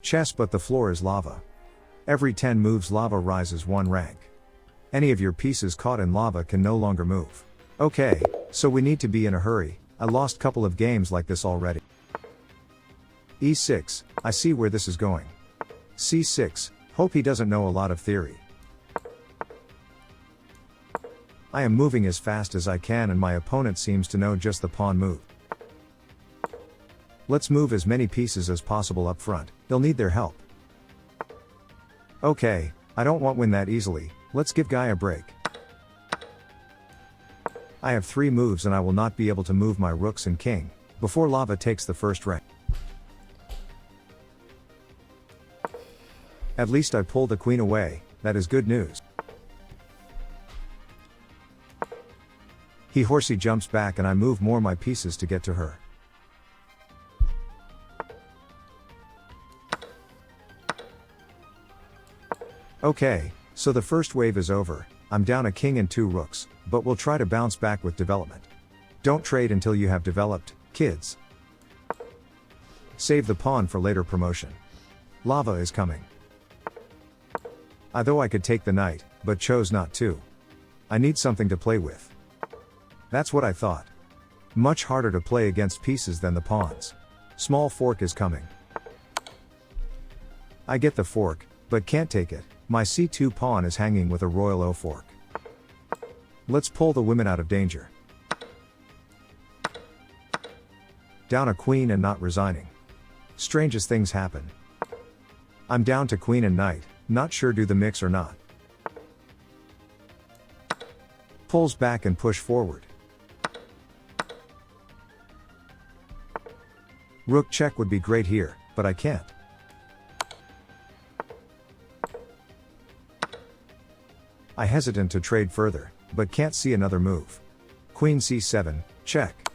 Chess, but the floor is lava. Every 10 moves lava rises 1 rank. Any of your pieces caught in lava can no longer move. Okay, so we need to be in a hurry. I lost couple of games like this already. E6, I see where this is going. C6, hope he doesn't know a lot of theory. I am moving as fast as I can and my opponent seems to know just the pawn move. Let's move as many pieces as possible up front, they'll need their help. Okay, I don't want win that easily, let's give Guy a break. I have 3 moves and I will not be able to move my rooks and king, before lava takes the first rank. At least I pull the queen away, that is good news. He horsey jumps back and I move more my pieces to get to her. Okay, so the first wave is over, I'm down a king and 2 rooks, but we'll try to bounce back with development. Don't trade until you have developed, kids. Save the pawn for later promotion. Lava is coming. Although I could take the knight, but chose not to. I need something to play with. That's what I thought. Much harder to play against pieces than the pawns. Small fork is coming. I get the fork, but can't take it. My c2 pawn is hanging with a royal o fork. Let's pull the women out of danger. Down a queen and not resigning. Strangest things happen. I'm down to queen and knight, not sure do the mix or not. Pulls back and push forward. Rook check would be great here, but I can't. I hesitant to trade further, but can't see another move. Queen c7, check.